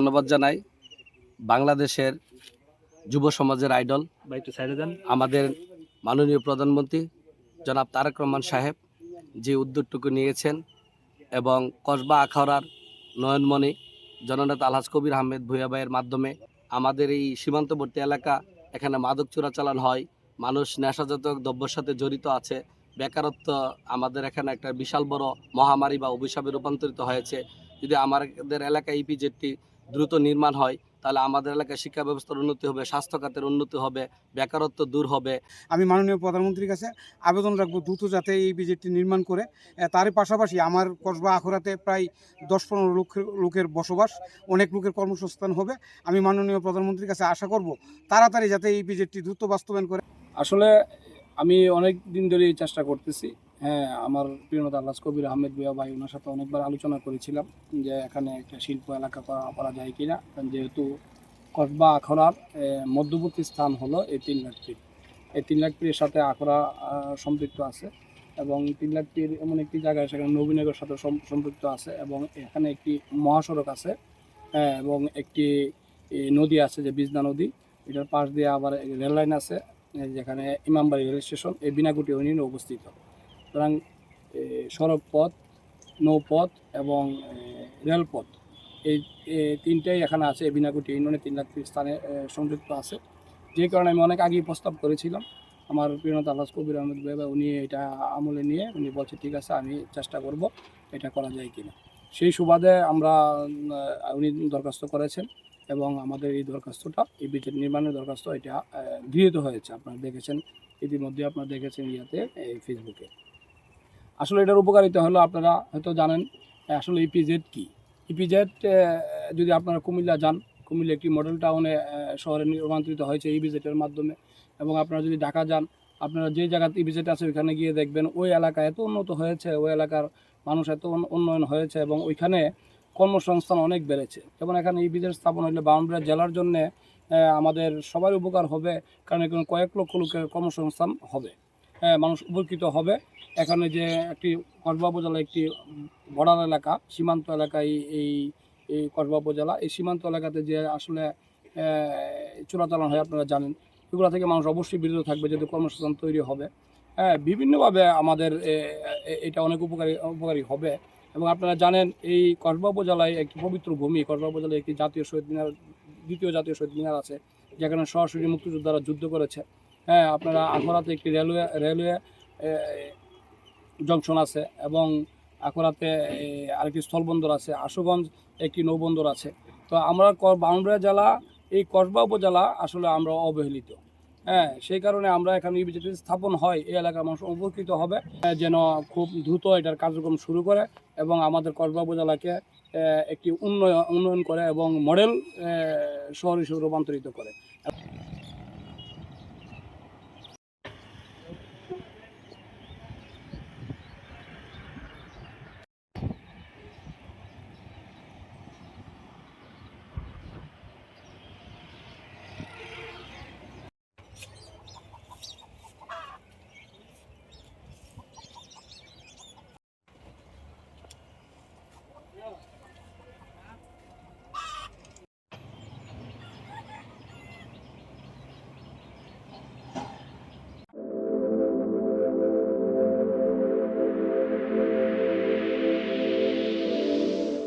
ধন্যবাদ জানাই বাংলাদেশের যুব সমাজের আইডল আমাদের মাননীয় প্রধানমন্ত্রী জনাব তারেক রহমান সাহেব যে উদ্যোগটুকু নিয়েছেন এবং কসবা আখাউড়ার নয়নমণি জননেতা আলহাজ কবির আহমেদ ভূঁইয়া ভাইয়ের মাধ্যমে আমাদের এই সীমান্তবর্তী এলাকা এখানে মাদক চোরাচালান হয়, মানুষ নেশাজাত দ্রব্যের সাথে জড়িত আছে, বেকারত্ব আমাদের এখানে একটা বিশাল বড় মহামারী বা অভিশাপে রূপান্তরিত হয়েছে। যদি আমাদের এলাকায় ইপিজেডটি দ্রুত নির্মাণ হয় তাহলে আমাদের এলাকায় শিক্ষা ব্যবস্থার উন্নতি হবে, স্বাস্থ্য খাতের উন্নতি হবে, বেকারত্ব দূর হবে। আমি মাননীয় প্রধানমন্ত্রীর কাছে আবেদন রাখবো দ্রুত যাতে এই বিজেটটি নির্মাণ করে। তারই পাশাপাশি আমার কসবা আখড়াতে প্রায় 10-15 লোকের বসবাস, অনেক লোকের কর্মসংস্থান হবে। আমি মাননীয় প্রধানমন্ত্রীর কাছে আশা করব তাড়াতাড়ি যাতে এই বিজেটটি দ্রুত বাস্তবায়ন করে। আসলে আমি অনেক দিন ধরে এই চেষ্টা করতেছি। হ্যাঁ, আমার প্রিয়নেতা আলহাজ কবির আহমেদ ভূঁইয়া ভাই, ওনার সাথে অনেকবার আলোচনা করেছিলাম যে এখানে একটা শিল্প এলাকা করা যায় কিনা, যেহেতু কসবা আখড়ার মধ্যবর্তী স্থান হলো এই 3 লাখ ফিট। এই 3 লাখ ফিটের সাথে আখড়া সম্পৃক্ত আছে এবং 3 লাখ ফিট এমন একটি জায়গায় সেখানে নবীনগরের সাথে সম্পৃক্ত আছে এবং এখানে একটি মহাসড়ক আছে এবং একটি নদী আছে যে বিজনা নদী, এটার পাশ দিয়ে আবার রেল লাইন আছে যেখানে ইমামবাড়ি রেল স্টেশন এই বিনাকুটি ইউনিয়নে অবস্থিত। সুতরাং সড়ক পথ, নৌপথ এবং রেলপথ এই তিনটাই এখানে আছে। বিনাকুটি ইউনিয়নে 3 লাখ ফিট স্থানে সংযুক্ত আছে, যে কারণে আমি অনেক আগেই প্রস্তাব করেছিলাম। আমার প্রিয়নেতা আলহাজ কবির আহমেদ ভূঁইয়া ভাই উনি এটা আমলে নিয়ে উনি বলছে ঠিক আছে, আমি চেষ্টা করব এটা করা যায় কিনা। সেই সুবাদে আমরা উনি দরখাস্ত করেছেন এবং আমাদের এই দরখাস্তটা, এই বিজেট নির্মাণের দরখাস্ত, এটা গৃহীত হয়েছে। আপনারা দেখেছেন, ইতিমধ্যে আপনারা দেখেছেন এই ফেসবুকে। আসলে এটার উপকারিতা হলো আপনারা হয়তো জানেন আসলে ইপিজেড কি। ইপিজেড যদি আপনারা কুমিল্লা যান, কুমিল্লা একটি মডেল টাউনে শহরে রূপান্তরিত হয়েছে ইপিজেডের মাধ্যমে। এবং আপনারা যদি ঢাকা যান, আপনারা যে জায়গাতে ইপিজেড আছে ওইখানে গিয়ে দেখবেন ওই এলাকা এত উন্নত হয়েছে, ওই এলাকার মানুষ এত উন্নয়ন হয়েছে এবং ওইখানে কর্মসংস্থান অনেক বেড়েছে। যেমন এখানে ইপিজেড স্থাপন হলে বাউন্ডারি জেলার জন্যে আমাদের সবার উপকার হবে, কারণ এখানে কয়েক লক্ষ লোকের কর্মসংস্থান হবে, মানুষ উপকৃত হবে। এখানে যে একটি কসবা উপজেলা একটি বর্ডার এলাকা, সীমান্ত এলাকায় এই এই কসবা উপজেলা, এই সীমান্ত এলাকাতে যে আসলে চোরাচালান হয় আপনারা জানেন, এগুলো থেকে মানুষ অবশ্যই বিরত থাকবে যদি কর্মসংস্থান তৈরি হবে। বিভিন্নভাবে আমাদের এটা অনেক উপকারী হবে। এবং আপনারা জানেন এই কসবা উপজেলায় একটি পবিত্র ভূমি, কসবা উপজেলায় একটি জাতীয় শহীদ মিনার, দ্বিতীয় জাতীয় শহীদ মিনার আছে, যেখানে সরাসরি মুক্তিযোদ্ধারা যুদ্ধ করেছে। আপনারা আখড়াতে একটি রেলওয়ে জংশন আছে এবং আখড়াতে আরেকটি স্থলবন্দর আছে, আশুগঞ্জ একটি নৌবন্দর আছে। তো আমরা বাউন্ডারি জেলা, এই কসবা উপজেলা আসলে আমরা অবহেলিত। সেই কারণে আমরা এখানে ইপিজেড স্থাপন হয়, এই এলাকার মানুষ উপকৃত হবে, যেন খুব দ্রুত এটার কার্যক্রম শুরু করে এবং আমাদের কসবা উপজেলাকে একটি উন্নয়ন করে এবং মডেল শহর হিসেবে রূপান্তরিত করে।